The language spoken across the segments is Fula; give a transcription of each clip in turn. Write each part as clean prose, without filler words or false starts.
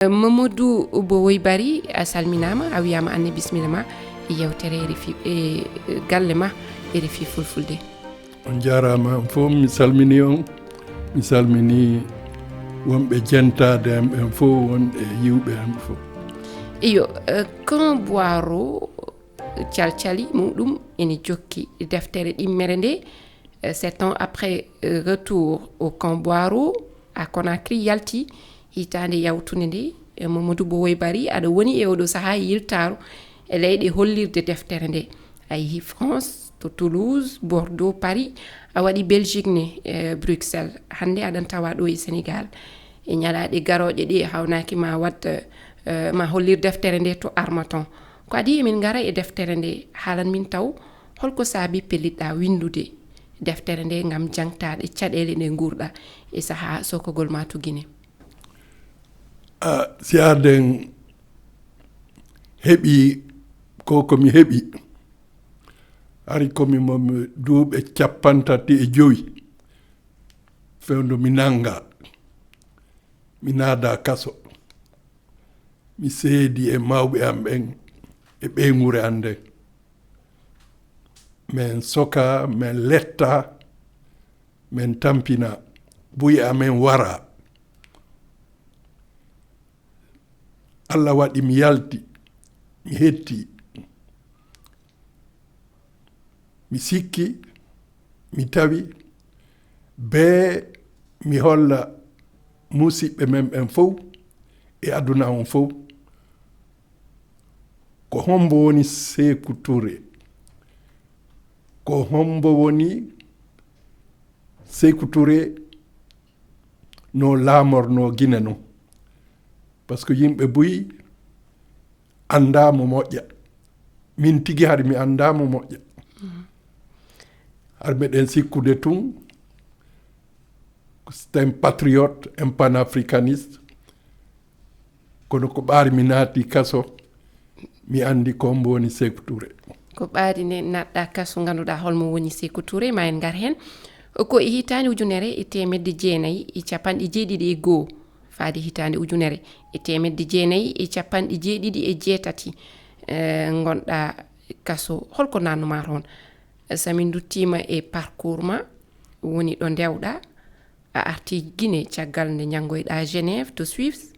Mamadou Bowoy Bari a salminama a wiyama anne bismilla ma e yewtere RFI e galle ma RFI Fulfulde. On jarama on fof mi salmini on, mi salmini wonɓe jentade am ɓen fof wonɓe yiwɓe am fof. Iyo kan boiro calcali muɗum ene jokki deftere ɗimmere nde 7 ans après retour au camp Boiro à Conakry yalti hitande yawtude nde Mamadou Bowoy Bari aɗa woni e oɗo saaha yiltaru e leyɗe hollirde deftere nde a yeehi France to Toulouse Bordeaux Paris a waɗi Belgique ne Bruxelles hande aɗan tawa ɗo e Sénégal e ñalaɗe garoɗe ɗi hawnaki ma wat ma hollir deftere nde to Armaton ko adi emin gara e deftere nde haalan min taw holko saabi pelliɗɗa windude deftere nde ngam jangtade caɗele ɗe gurɗa e saaha sokogol ma to Guinée. Si aden heɓi ko komi heɓi ari komi momi duuɓe 35 fewndo mi nanga mi naada kaso mi seedi e mawɓe am ɓen e ɓeygure an nden min soka min letta min tampina buye amen wara Allah waɗi mi yalti mi hetti mi sikki mi tawi be mi holla musidɓe men ɓen fof e aduna on fof ko hombo woni Sékou Touré ko hombo woni Sékou Touré no laamorno Guinée non par ce que yimɓe buyi andamo moƴƴa min tigi hari mi andamo moƴƴa har meɗen sikkude tun c'est un patriote un panafricaniste kono ko ɓaari mi naati kaso mi andi ko hombo woni Sékou Touré ko ɓaari ne natɗa kaso ganduɗa holmo woni Sékou Touré ma en gar hen ko e hitande ujunere e temedde jeenayyi e capanɗe jeeɗiɗi e goho faade hitande ujunere e temedde jeenayyi e capanɗe jeeɗiɗi e jeetati gonɗa kaso holko nannuma toon samin duttima e parcours ma woni ɗo dewɗa a arti Guinée caggal nde janggoyɗa Genève to Suisse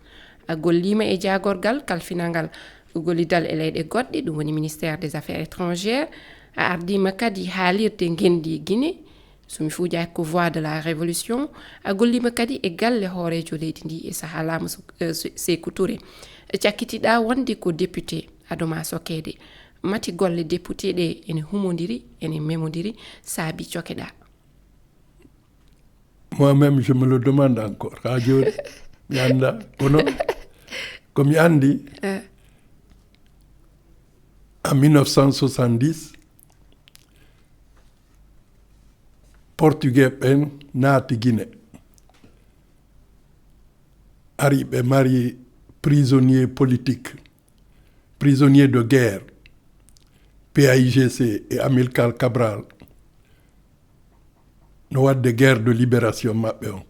a gollima e jagorgal kalfinalngal gollidal e leyɗe goɗɗe ɗum woni ministère des affaires étrangères a ardima kadi haalirde gendi Guinée somi fuujaki ko voix de la révolution a gollima kadi e galle hoorejo leydi ndi e saaha laamu Sékou Touré cakkitiɗa wonde ko député adoma sokede mati golle député ɗe ene humodiri ene memodiri saabi cokeɗa. Moi-même je me le demande encore ha joni mi anda kono komi andi en 1970 portugais ɓen naati Guinée ari ɓe mari prisonnier politique prisonnier de guerre PAIGC et Amilcar Cabral no wadde guerre de libération maɓɓe on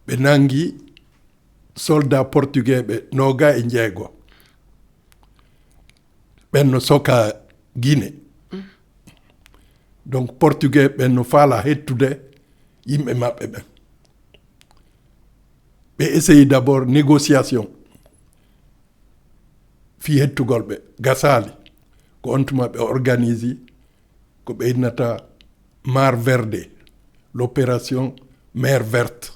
ɓe nangi soldat portugais ɓe 26 ɓen no soka Guinée donc portugais ɓen no faala hettude yimɓe maɓɓe ɓen ɓe essayi d'abord négociation fi hettugol ɓe gasali ko on tuma ɓe organisi ko ɓe innata Mar Verde l'opération Mer Verte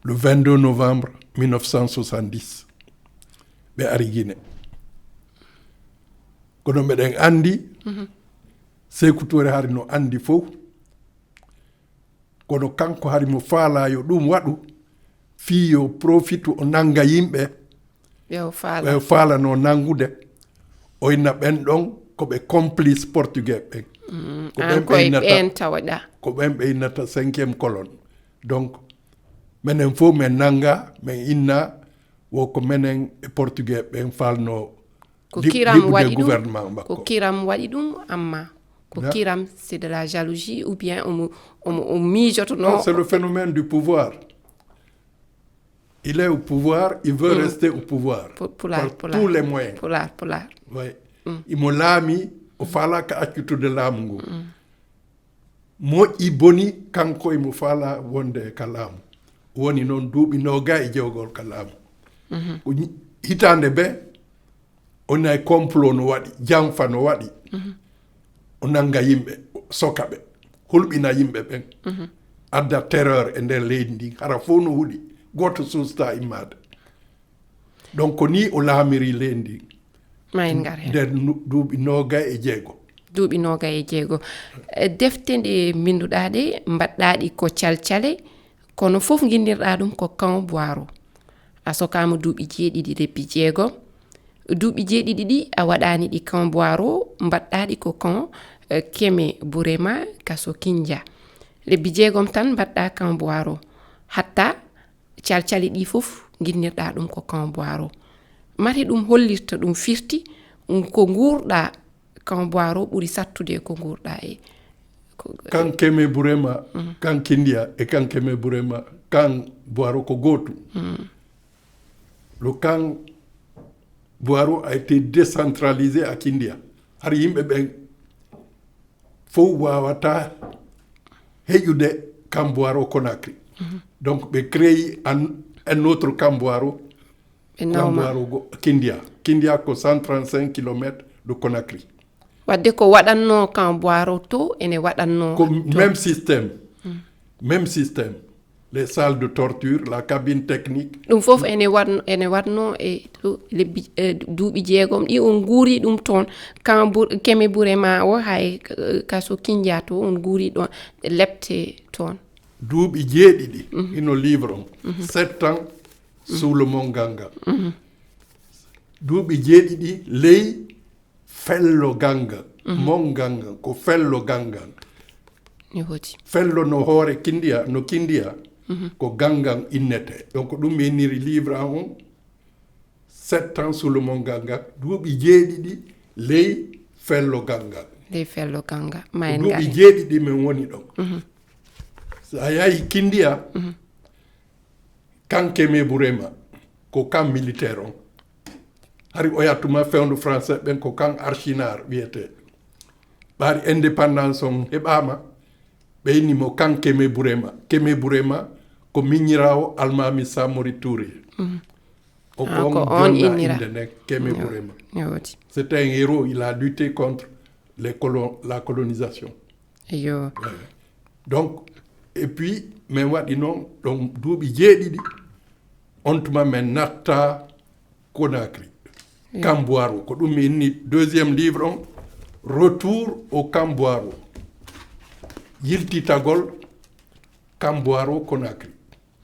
le 22 novembre 1970 ɓe ari Guinée kono meɗen andi Sékou Touré hari no andi fof kono kanko hari mo faala yo ɗum waɗu fi yo profitu o nanga yimɓe ɓe faala no nangude o inna ɓen ɗon koɓe complice portugais ɓen ko ɓen ɓe innata 5e colonne donc menen fof men nanga men inna woko menen e portugais ɓen falno ko kiram waɗi ɗum ko kiram waɗi ɗum amma ko kiram c'est de la jalousie ou bien on mijoto non c'est le phénomène du pouvoir Il est au pouvoir, il veut rester au pouvoir. Pulaar, par tous les moyens. Pulaar. Oui. Imo laami o faala ka accutude laamu ngu. Moƴƴi boni kanko imo faala wonde e ka laamu. Woni noon duuɓi 27 ka laamu. Ko hitande be on ay complot no waɗi, janfa no waɗi. O nanga yimɓe, soka ɓe, hulɓina yimɓe ɓen. Adda terreur e nder leydi ndi, hara fof no huuɗi, goto susta immade. Donc ko ni o laamiri leydi ndi. Ma en ngar hen. Nder duuɓi 26. Duuɓi 26. Defte ɗe mbinduɗa ɗe mbaɗɗa ɗi ko calcale kono fof guindirɗa ɗum ko Kan Boiro. A sokama duuɓi 7 lebbi 6. Duuɓi 7 ɗi a waɗani ɗi Kan Boiro, mbaɗɗa ɗi ko Kan Keme Burema Kaso Kindia. Lebbi 6 tan mbaɗɗa Kan Boiro. Hatta calcale ɗi fof guinnirɗa ɗum ko Kan Boiro. Mari ɗum hollirta ɗum firti ko nguurɗa Kan Boiro ɓuri sattude ko nguurɗa e Kan Keme Burema, Kan Kindia et Kan Keme Burema, Kan Boiro ko gotu. Le Kan Boiro a été décentralisé à Kindia. Har yimɓe ɓen fof wawata heƴude Kan Boiro Conakry. Donc ɓe créé un autre Kan Boiro, Kan Boiro Kindia. Kindia ko 135 km de Conakry. Wadde ko waɗanno Kan Boiro to ene waɗanno même système. Même système. Les salles de torture, la cabine technique. Ɗum fof ene waɗno e lebbi duuɓi 6 ɗi on guuri ɗum toon Keme Burema o hay Kaso Kindia to on guuri ɗon lebte toon. Duuɓi 7 ino livre on. 7 ans sous le mont Ganga. Duuɓi 7 ley fello Ganga. Mont Ganga ko fello Ganga. Fello no hoore Kindia no Kindia ko Gangan innete. Donc ɗum meniri livre on 7 ans sous le mont Ganga. Duuɓi 7 ley fello Ganga. Ley fello Ganga. Ma en duuɓi 7 men woni ɗon. So a yahi Kindia, Kan Keme Burema ko Kan militaire on. Hari o yattuma fewndu français ɓen ko Kan Archinar wiyete. Ɓaari indépendance on heɓama ɓeynimo Kan Keme Burema. Keme Burema ko miñirawo Almami Samori Touré. O on innira Keme Burema. C'était un héros, il a lutté contre la colonisation. Yo. Donc, et puis, mais waɗi noon ɗon duuɓi 7 on tuma men natta Conakry. Kan Boiro ko ɗum mi inni deuxième livre on retour au Kan Boiro. Yiltitagol Kan Boiro Conakry.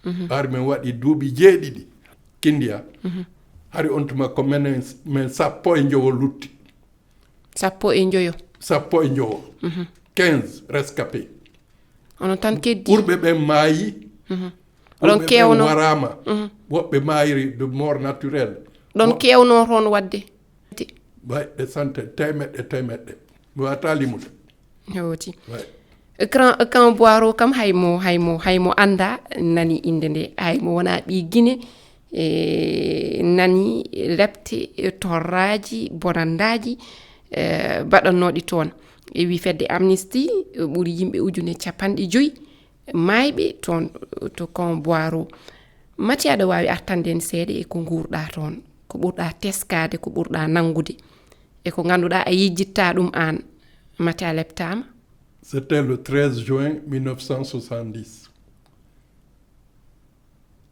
Ɓaari men waɗi duuɓi 7 Kindia. Hari on tuma ko men 15 lutti. 15. 15 rescapés. Onon tan keddi. Ɓurɓe ɓen maayi. Ɗon kewno warama. Woɓɓe maayiri de mort naturelle. Ɗon kewno toon wadde. Ɓe centaine temeɗɗe. Mi wata limude. Hewti. Kan Boiro kam haymo anda nani inde nde, haymo wona ɓi Guinée nani lepte torraji bonandaji baɗannoɗi toon. E wi fedde Amnesty ɓuri yimɓe 50 mayɓe toon to Kan Boiro. Mati aɗa wawi artande en seeɗa e ko nguurɗa toon, ko ɓurɗa teskade, ko ɓurɗa nangude, e ko ganduɗa a yejjitta ɗum an. Mati a leptama? C'était le 13 juin 1970.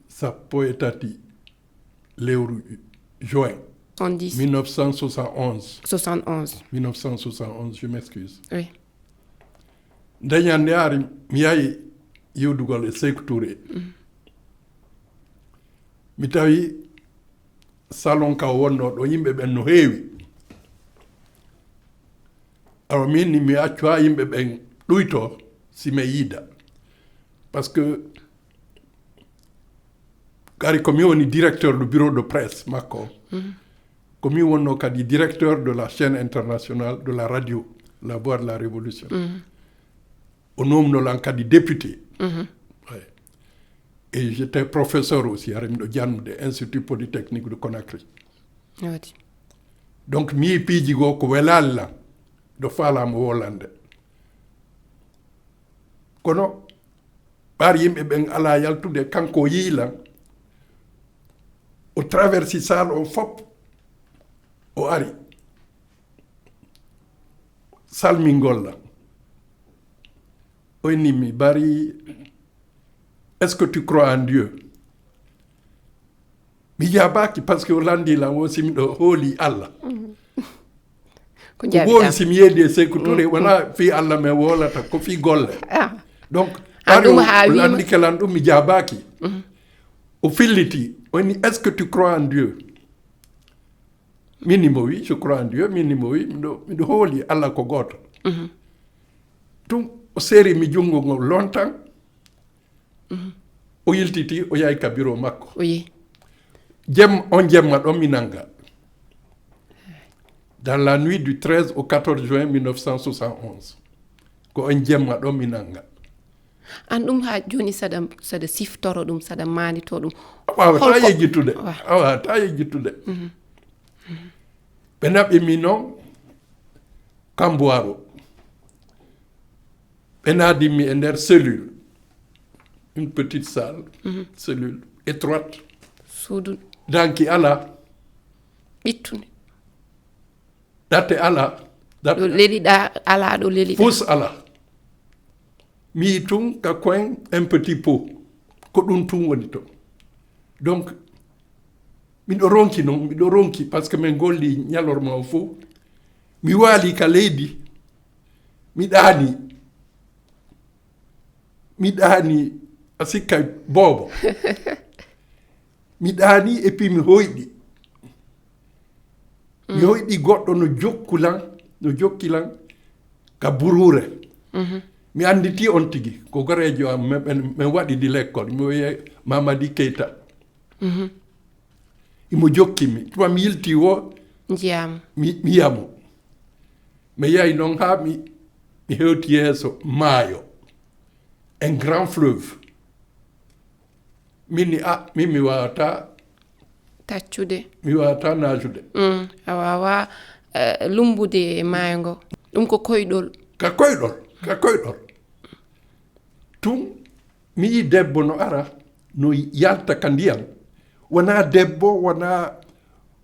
Sappo e tati lewru juin 1971. 1971, je m'excuse. Oui. Dañande ari mi yahi yewdugol e Sékou Touré. Mi tawi salon ka wonno ɗo yimɓe ɓen no heewi. Alors min mi accu ha yimɓe ɓen ɗuyto si mi yiida. Parce que gari komi woni directeur du bureau de presse makko. Komi wonno kadi directeur de la chaîne internationale de la radio, La Voix de la Révolution. O nomnolan kadi député. Et j'étais professeur aussi à l'Institut Polytechnique de Conakry. Donc, mi piji go ko welalla do falamo Hollande. Kono, bar yimɓe ɓen ala yaltude kanko yiilan o traversisal o fop o ari salmingolla o nimi bari est-ce que tu crois en Dieu? Mi jabaki parce que o landila o simi ɗo hooli Allah ko wowi simi yeedi e Sékou Touré wona fi Allah me wolata ko fi golle donc ɗum ha wi andi kelan ɗum mi jabaki o filliti o ni est-ce que tu crois en Dieu? Minimo wi je crois en Dieu, minimo wi miɗo hooli Allah ko goto ɗum o seeri mi jungo ngol longtemps o yiltiti o yahi ka bureau makko oui on jemma ɗon mi nanga dans la nuit du 13 au 14 juin 1971 ko on jemma ɗon mi nanga an ɗum ha joni saɗa siftoro ɗum saɗa manito ɗum awata yejjitude ɓe naɓi mi noon Kamboiro ɓe naadimi e nder cellule une petite salle cellule étroite suudu danki ala ɓittude date ala ɗo leliɗa ala ɗo leliɗa fus ala mi yi tun ka koyen un petit pot ko ɗum tun woni to donc miɗo ronki par ce que min golli ñalorma o fof mi waali ka leydi mi ɗaani a sikkay boobo mi ɗaani et puis mi hoyɗi goɗɗo no jokkilan ka burure mi anditi on tigi ko gorejo am min waɗidi l'école mi wiye Mamadi Keita imo jokkimi tuma mi yilti wo jiyama mi yiyamo mi yahi noon ha mi hewti yeeso maayo un grand fleuve min mi wawata taccude mi wawata najude a wawa lumbude maayo ngo ɗum ko koyɗol ka koyɗol tun mi yi debbo no ara no yalta ka ndiyam wona debbo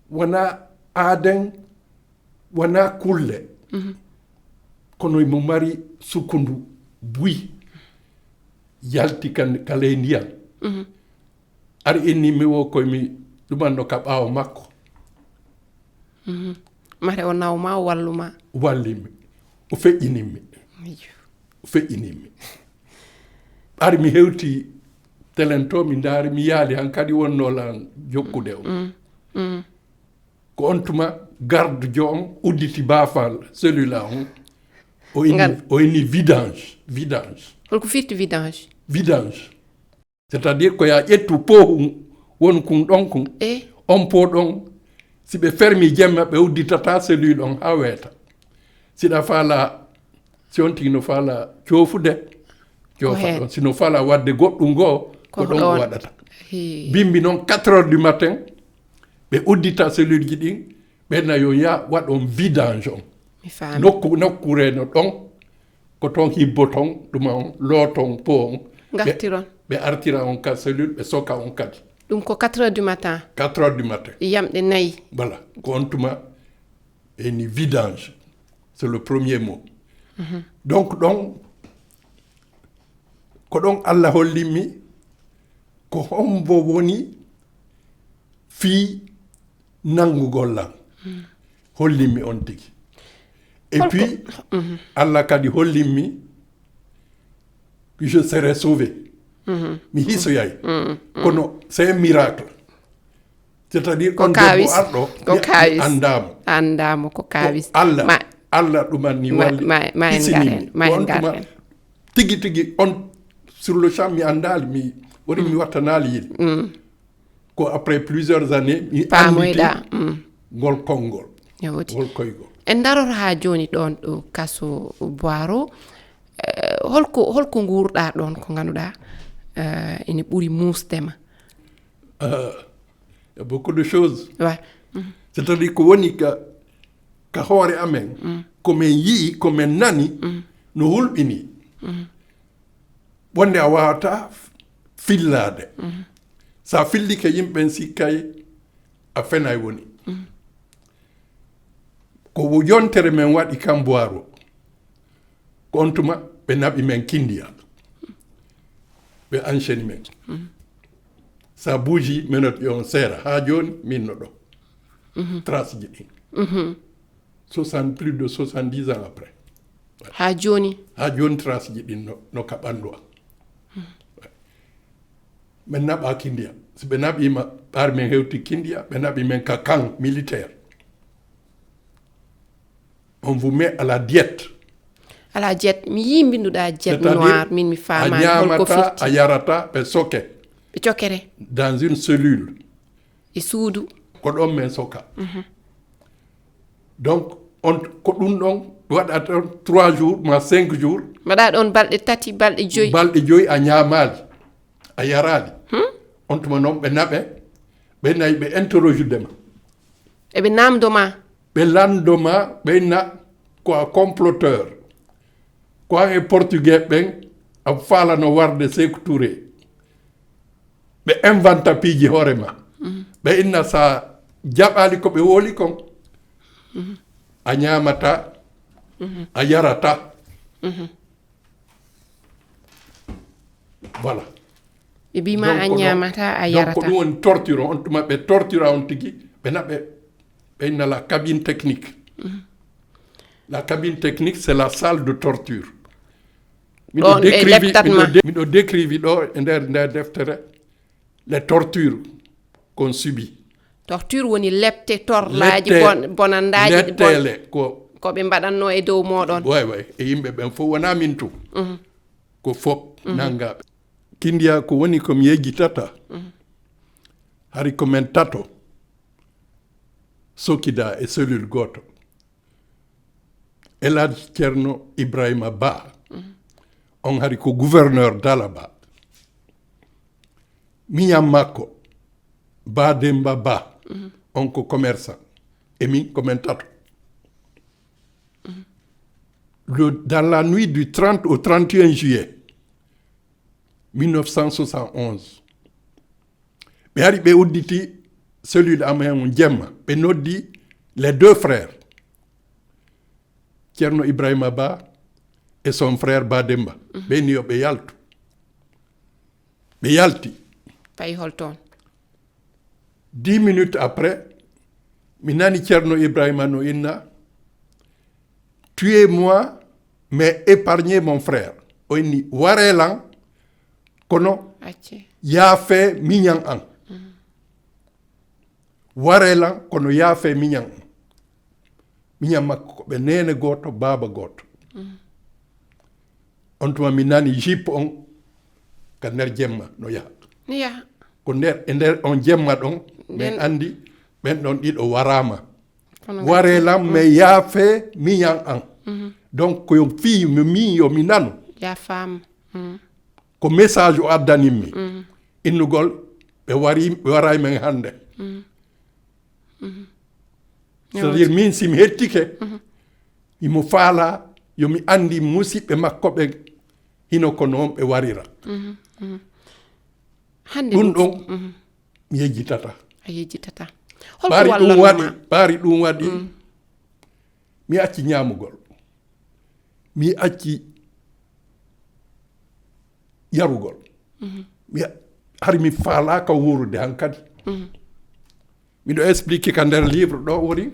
wona aaden wona kulle kono mo mari sukkundu buyi yalti ka ley ndiyam ari innimi wo koyemi ɗumanno ka ɓaawo makko mate o nawma o walluma wallimi o feƴƴinimmi ari mi hewti telen to mi ndaari mi yaali han kadi wonnolan jokkude o ko on tuma garde jo on udditi baafal cellula on o inni vidange holko firti vidange c'est-à-dire ko ya ƴettu po won kun ɗon kun on po ɗon si ɓe fermi jemma ɓe udditata cellule on ha weeta siɗa faala si on tigi no faala coofude coofa ɗon sino faala wadde goɗɗum goo ko ɗon o waɗata bimbi noon 4 heures du matin ɓe uddita cellule ji ɗin ɓenna yo ya waɗon vidange on nokkure no ɗon ko toon hibbo ton ɗuma on looton po on gartiron ɓe artira on ka cellule ɓe soka on kadi ɗum ko 4 heures du matin yamɗe nayyi voilà ko on tuma eni vidange c'est le premier mot donc ɗon ko ɗon Allah hollinmi ko hombo woni fii nangugollal hollinmi on tigi et puis Allah kadi hollinmi que je serai sauvé mi hisoyay kono c'est un miracle c'est-à-dire on debbo arɗo andamo ko kawis Allah ɗumanni walli ma en garen tigi on sur le champ mi andali mi woni mi wattanali yiɗi ko après plusieurs années mi pamoyɗa ngol konngol yawti ngol koygol en daror ha joni ɗon ɗo kaso Boiro holko guurɗa ɗon ko ganduɗa ene ɓuri muusdema. Il y a beaucoup de choses. Ouais. C'est-à-dire ko woni ka hoore amen komin yii komin nani no hulɓini wonde a wawata fillade sa fillike yimɓen sikkay a fenay woni ko yontere men waɗi Kamboiro ko on tuma ɓe naɓi men Kindia ɓe enchaîne men sa bougi minot yon seera ha joni min no ɗo trace ji ɗin 60 plus de 70 ans après ha joni trace ji ɗin no ka ɓandu am min naɓa Kindia so ɓe naɓima ɓaar men hewti Kindia ɓe naɓi men ka camp militaire on vous met à la diète mi yi mbinduɗa diète noir min mi famani holko ñamata a yarata ɓe soke ɓe cokere dans une cellule e suudu ko ɗon men soka donc on ko ɗum ɗon waɗata 3 jours ma 5 jours mbaɗa ɗon balɗe 3 balɗe 5 a ñamali a yarali on tuma noon ɓe naɓe ɓe nayi ɓe interroge dema eɓe namdoma ɓe landoma ɓeyna ko a comploteur ko an e portugais ɓen a falano warde Sékou Touré ɓe inventa piiji hoorema ɓe inna sa jaɓali ko ɓe woli kon a ñamata a yarata voilà ɓe mbima a ñamata a yarata donc ko ɗum woni torture on tuma ɓe tortura on tigui ɓe naɓe ɓe inna la cabine technique la cabine technique c'est la salle de torture miɗo décrivi ɗo e nder deftere les tortures qu'on subit torture woni lepte torlaji bonandaji lettele ko ɓe mbaɗanno e dow moɗon way e yimɓe ɓen fof wona min tu ko fop nangaɓe Kindia ko woni komi yejjitata hari komin tato sokkida e cellule goto El Hadji Ceerno Ibrahima Ba on hari ko gouverneur d'Alaba miñam makko Ba Demba Ba on ko commerçant et min komin tato dans la nuit du 30 au 31 juillet 1971 ɓe ari ɓe udditi cellule amen on jemma ɓe noddi les 2 frères Ceerno Ibrahima Ba et son frère Ba Demba ɓe ni yo ɓe yaltu ɓe yalti fayi holton 10 minutes après mi nani Ceerno Ibrahima no inna tuez-moi mais épargnez mon frère o inni warelan kono yaafe miñan an warelan kono yaafe miñan an miñan makko ko ɓe nene goto baaba goto on tuma mi nani jipe on ka nder jemma no yaha ko nder on jemma ɗon min andi ɓen ɗon ɗiɗo warama warelan mais yaafe miñan an donc koyo fii mi yomi nanu yafama ko message o addanimmi innugol ɓe waray men hande c'est-à-dire min simi hettike imo faala yomi andi musidɓe makko ɓe hino ko noon ɓe warira ɗum ɗon mi yejjitata a yejjitata ɓaari ɗum waɗi mi acci ñamugol mi acci yarugol hari mi faalaka wurude hankadi miɗo expliqué ka nder livre ɗo woni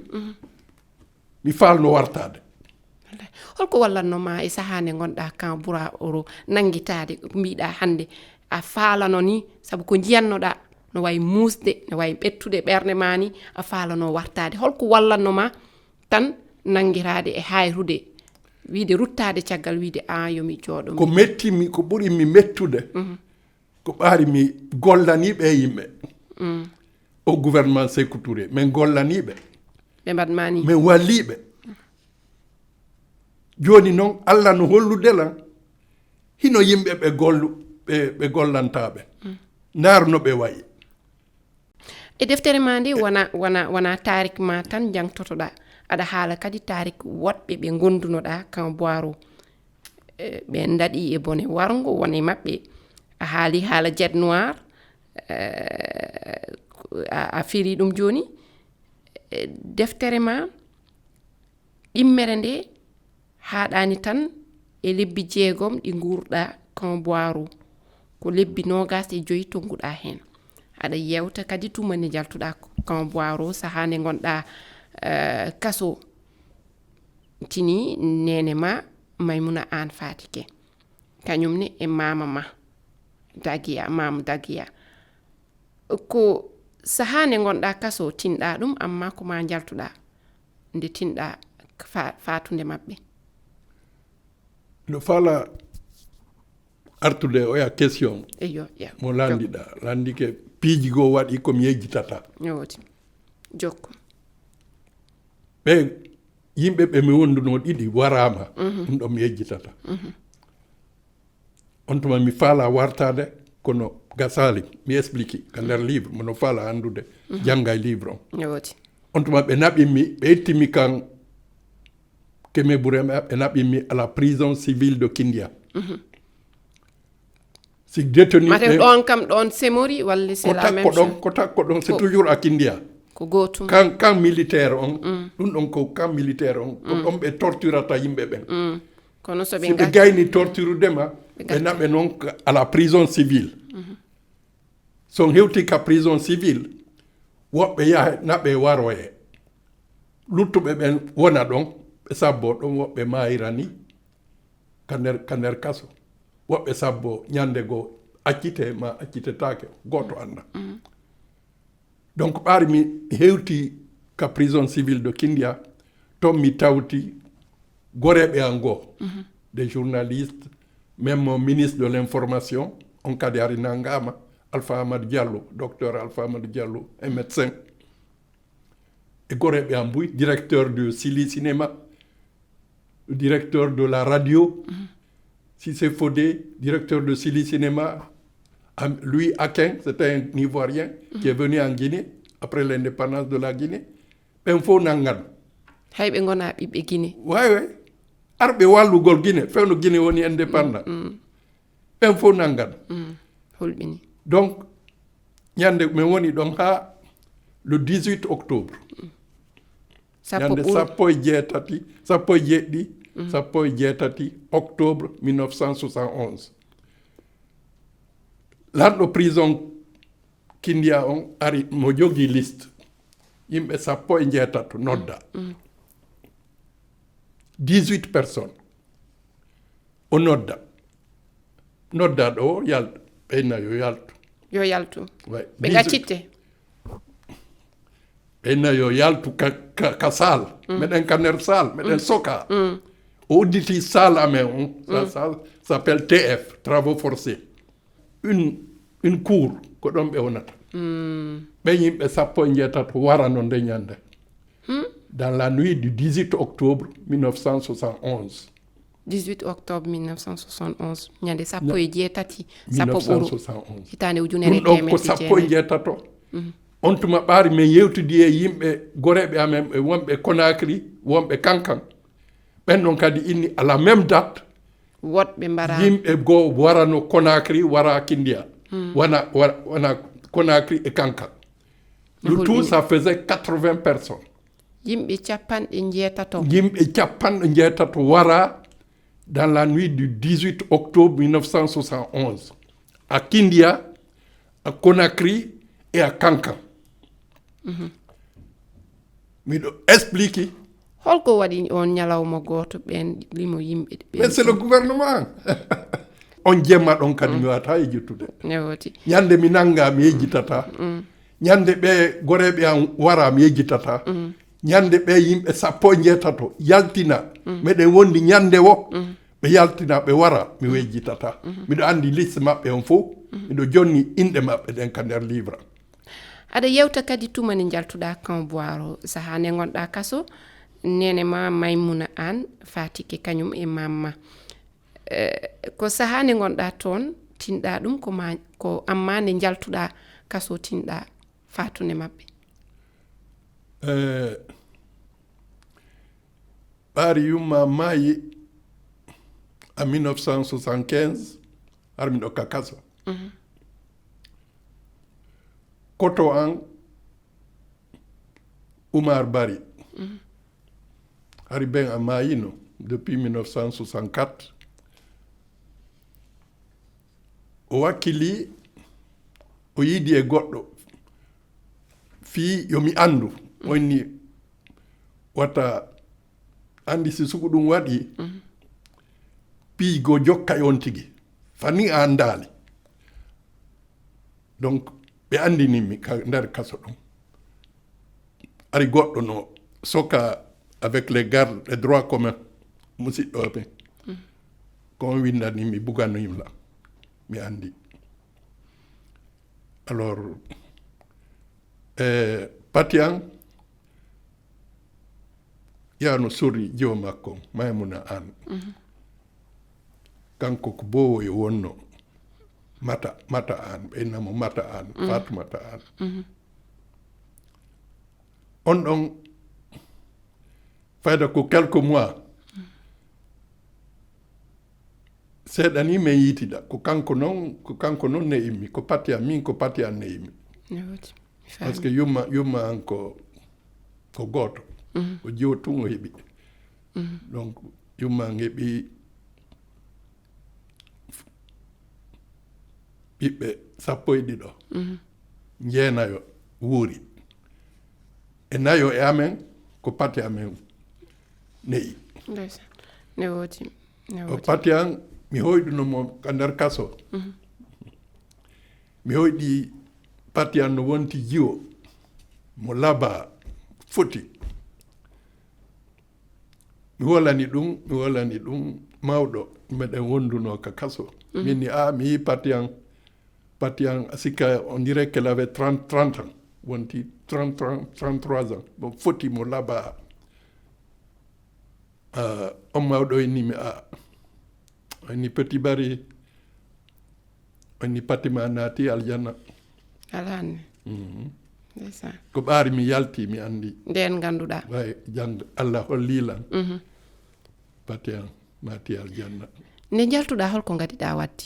mi falno wartade holko wallatnoma e saaha nde gonɗa Kamboiro nanguitade mbiɗa hande a faalano ni saabu ko jiyannoɗa no wayi musde no wayi ɓettude ɓerde ma ni a faalano wartade holko wallatnoma tan nanguirade e hayrude wiide ruttade caggal wiide an yomi jooɗo ko mettimi ko ɓuri mi mettude ko ɓaari mi gollaniɓe yimɓe au gouvernement Sékou Touré min gollaniɓe ɓe mbaɗmani min walliɓe joni noon Allah no holludelan hino yimɓe ɓe gollu ɓe gollantaɓe naar no ɓe wayi e deftere ma nde wona tarik ma tan jangtotoɗa aɗa haala kadi tarik woɗɓe ɓe gondunoɗa kan boiro ɓe daɗi e bone wargo wona e maɓɓe a haali haala jet noir a firi ɗum joni deftere ma ɗimmere nde haɗani tan e lebbi 6 ɗi gurɗa kan boiro ko lebbi 25 tonguɗa hen aɗa yewta kadi tuma nde jaltuɗa kan boiro saha nde gonɗa kaso tini nene ma Maimouna Anne Fatike kañumne e mama ma Daguiya mamu Daguiya ko saha nde gonɗa kaso tinɗa ɗum amma ko ma jaltuɗa nde tinɗa fatude mabɓe no fala artude oya question eyo mo landiɗa landike piiji goo waɗi komi yejjitata yowti jokko ɓe yimɓe ɓe mi wonduno ɗiɗi warama ɗum ɗo mi yejjitata on tuma mi faala wartade kono gasali mi explique ka nder livre mono faala andude jangga e livre on yowti on tuma ɓe naɓimi ɓe ittimi kan Keme Bourema ɓe naɓimi à la prison civile de Kindia si détenu mate ɗon kam ɗon Semori walla c'est la même chose ko takko ɗon c'est toujours à Kindia ko gotum kan militaire on ɗum ɗon ko kan militaire on ko ɗon ɓe torturata yimɓe ɓen kono so si ɓe gayni torturudema ɓe naɓe noon à la prison civile son hewti ka prison civile woɓɓe yaha naɓe waroye luttuɓe ɓen wona ɗon ɓe sabbo ɗon woɓɓe mayirani ka nder kaso woɓɓe sabbo ñande goo accite ma accitetake goto anda donc ɓaari mi hewti ka prison civile de Kindia toon mi tawti goreɓe an goo des journalistes même mon ministre de l'information on kadi ari nangama Alpha Amadou Diallo docteur Alpha Amadou Diallo un médecin e goreɓe an mbuy directeur de Sili Cinéma directeur de la radio Cissé Fodé directeur de Sili Cinéma Louis Aquin, c'était un Ivoirien qui est venu en Guinée après l'indépendance de la Guinée. Ben fo nangan. Haybe ngona bibbe Guinée. Ouais. Arbe wallugol Guinée, fewno Guinée woni indépendant. Ben fo nangan. Holbini. Donc ñande me woni don ha le 18 octobre. Ñande sappo e jeetati octobre 1971. L'arɗo prison Kindia on ari mo jogi liste yimɓe 17 nodda 18 personnes o nodda ɗo yalta ɓeyna yo yaltu ɓe gaccitte ɓeyna yo yaltu ka salle meɗen ka nder salle meɗen soka o udditi salle amen on ça s'appelle TF travaux forcés une cour ko ɗon ɓe wonata ɓe yimɓe 17 warano nde ñande dans la nuit du 18 octobre 1971 18 octobre 1971 ñande sappo e jeetati sappo ɓoro hitande ujunere ɗum ko sappo e jeetato on tuma ɓaari min yewtidi e yimɓe goreɓe amen ɓe wonɓe Conakry wonɓe Kankan ɓen ɗon kadi inni à la même date woɗɓe mbara yimɓe goo warano Conakry wara Kindia wana Conakry et Kankan le tout ça faisait 80 personnes yimɓe capanɗe jeetato wara dans la nuit du 18 octobre 1971 à Kindia, à Conakry et à Kankan. Miɗo explique. Holko waɗi on ñalawma goto ɓen limo yimɓe ɓe. Mais c'est le gouvernement. On jemma ɗon kadi mi wata yejjitude. Newoti. Ñande mi nanga mi yejjitata. Ñande ɓe goreɓe an wara mi yejjitata. Ñande ɓe yimɓe 17 yaltina meɗen wondi ñande wo ɓe yaltina ɓe wara mi wejjitata miɗo andi liste maɓɓe on fof miɗo jonni inɗe maɓɓe ɗen ka nder livre aɗa yewta kadi tuma nde jaltuɗa kan boiro saha nde gonɗa kaso nene ma Maimouna Anne Fatike kañum e mamma ko saha nde gonɗa toon tinɗa ɗum ko amma nde jaltuɗa kaso tinɗa fatune maɓɓe? ɓaari yumma maayi en 1975 har miɗo ka kaso. Koto an Oumar Bari hari ben a maayino depuis 1964. O wakkili o yiidi e goɗɗo fii yomi andu onni wata andi si sugu ɗum waɗi piigo jokka on tigi fani a andaali donc ɓe andinimi nder kaso ɗum ari goɗɗo no soka avec les gardes des droits communs musidɗo ɓe kon windanimi buganimla mi andi. Alors Patian yano sori jiwo makko Maymuna An kanko ko bowo e wonno mata An ɓeynamo Mata An Fatoumata An on ɗon fayda ko quelques mois seeɗa ni min yiitida ko kanko noon ne immi ko Patian min ko Patian ne immi par ce que yumma an ko gooto o jiwo tun o heɓi donc yumma an heɓi ɓiɓɓe 12 jeenayo wuuri e nayo e amen ko Pati amen neyi ne woodi o Pati an mi hoyɗunomo ka nder kaso mi hoyɗi Pati an no wonti jiwo mo laba foti mi wolani ɗum mawɗo meɗen wonduno ka kaso min ni mi yi Pati an sikka on dirait qu'elle avait 30 ans wonti 33 ans bon foti mo laba on mawɗo innimi ni Petit Bari ni Patima naati aljanna alhanne ndeysan ko ɓaari mi yalti mi andi nden ganduɗa way jang Allah hollilan Pati an naati aljanna. Nde jaltuɗa holko ngadiɗa waddi?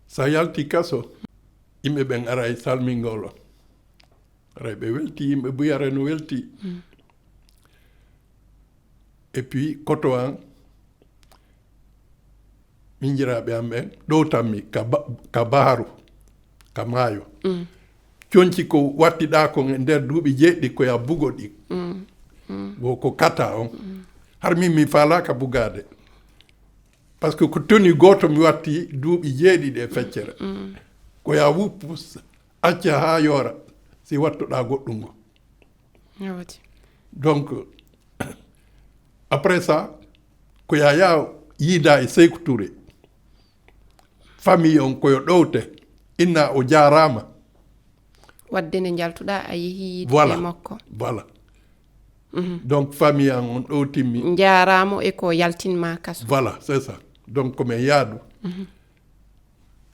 Sa yalti kaso yimɓe ɓen ara e salmingol o ara ɓe welti yimɓe buyare no welti et puis koto an minjiraɓe am ɓen ɗowtanmi ka baaru ka maayo coñci ko wattiɗa kon e nder duuɓi jeeɗɗi koya bugo ɗi wo ko kata on har min mi faalaka bugade par ce que ko toni goto mi watti duuɓi jeeɗiɗi e feccere koya wuppu acca ha yoora si wattoɗa goɗɗum ngo donc après ça koya ya yiida e Sékou Touré famille on koyo ɗowte inna o jarama wadde nde jaltuɗa a yeehi voilà, e makko voilà donc famille an on ɗowtimmi jaramo e ko yaltinma kaso voilà c'est ça donc komin yaadu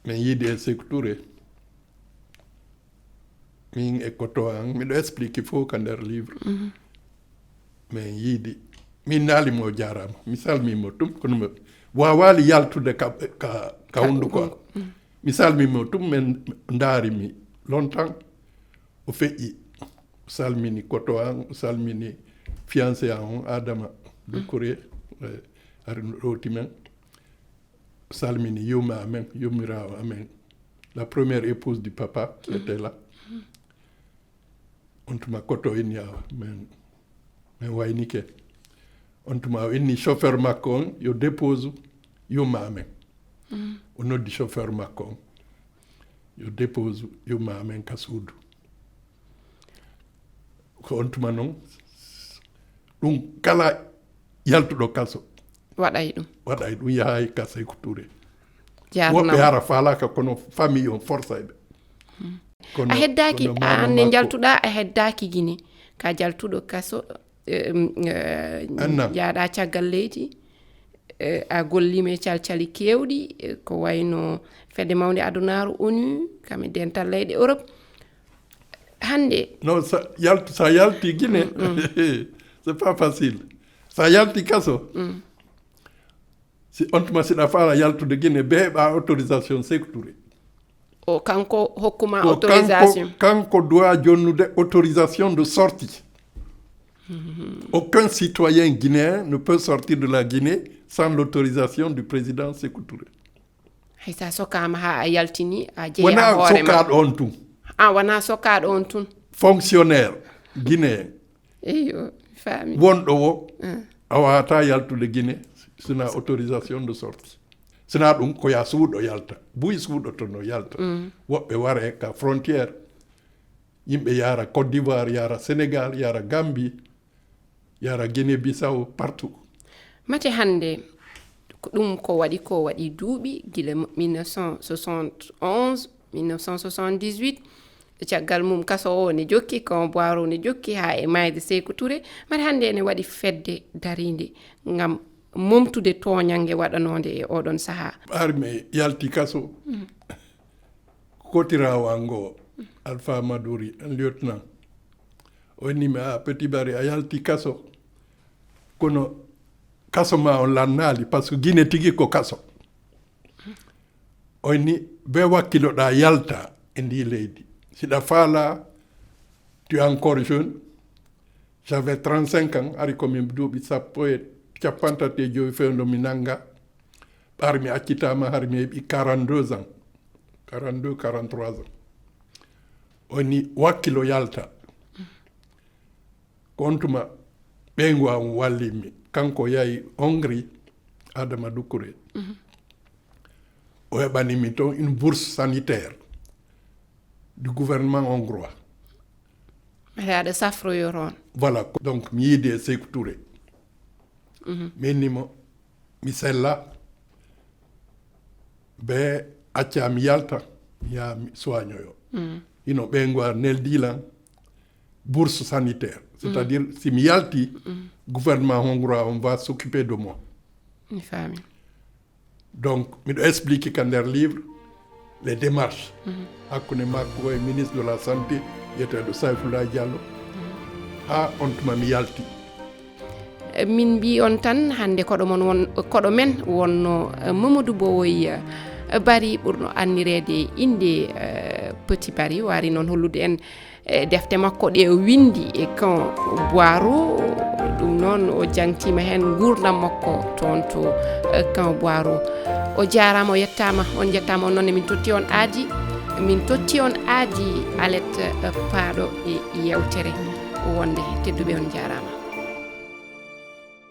min yiide e Sékou Touré min e koto an miɗo explique fof ka nder livre min yiidi min naalimo jarama mi salmimo tum kono wawali yaltude ka hunduko am mi salmimo tum min daarimi longtemps o feƴƴi o salmini koto an o salmini fiancé an on Adama Doucouré ari no ɗowti men o salmini yumma amen yummirawo amen la première épouse du papa qui était là on tuma koto inni min waynike on tuma o inni chauffeur makko on yo dépose yumma amen o noddi chauffeur makko on yo dépose yumma amen ka suudu ko on tuma noon ɗum kala yaltuɗo kaso waɗay ɗum yahay ka Sékou Touré jarnama woɓɓe hara falaka kono famille on força ɓe a heddaki anne jaltuɗa a heddaki guine ka jaltuɗo kaso jaaɗa caggal leydi a gollima e calcali kewɗi ko wayno fedde mawde adunaru ONU kame dental leyɗe Europe hande non sa yalti Guinée c'est pas facile sa yalti kaso si on tuma siɗa faala yaltude Guinée be heɓa autorisation Sékou Touré o kanko hokkuma autorisation kanko doit jonnude autorisation de sortie aucun citoyen guinéen ne peut sortir de la Guinée sans l'autorisation du président Sékou Touré hay sa sokama ha a yaltini a jeeya wona hoorema sokkaɗo on tun wona sokkaɗo on tun fonctionnaire guinéen eyo fami wonɗo o a wawata yaltude Guinée sina autorisation de sortie sina ɗum ko ya suuɗo yalta buy suuɗoto no yalta woɓɓe ware ka frontière yimɓe yara Côte d'Ivoire yara Sénégal yara Gambie yara Guinée Bissau partout mate hande ɗum ko waɗi duuɓi gila 1971 1978 caggal mum kaso o ne jokki kan boiro ne jokki ha e mayde Sékou Touré mate hande ne waɗi fedde darinde ngam momtude toñange waɗanode e oɗon saha ɓarmi yalti kaso kotirawa ngo Alpha Madouri un lieutenant o nimi Petit Barry a yalti kaso kono kaso ma on lannaali par ce que Guinée tigi ko kaso o ni be wakkiloɗa yalta e ndi leydi siɗa faala tu es encore jeune j'avais 35 ans ari komin duuɓi sappo e capantati e joyi fewndo mi nanga ɓar mi accitama har mi heeɓi 42 ans 42 43 ans oni wakkilo yalta kontuma ɓeygu am wallimi kanko yahi Hongrie Adama Doucouré o heɓanimi toon une bourse sanitaire du gouvernement hongrois aɗa safroyo toon voilà donc mi yiide e Sékou Touré mi innimo mi sella be acca mi yalta mi yaha mi soignoyo ino ɓeygu a neldilan bourse sanitaire c'est-à-dire si mi yalti gouvernement hongrois on va s'occuper de moi mi faami donc miɗo explique ka nder livre les démarches hakkude makko e ministre de la santé wiyeteɗo Sayfoulaye Diallo ha on tuma mi yalti min mbi on tan hande koɗo men wonno Mamadou Bowoy Barry ɓurno annirede inde Petit Barry wari noon hollude en defte makko ɗe o windi e kan Boiro ɗum noon o jangtima hen gurdam makko toon to kan Boiro o jarama o yettama on jettama on noon min totti on aadi alet paaɗo e yewtere wonde tedduɓe on jarama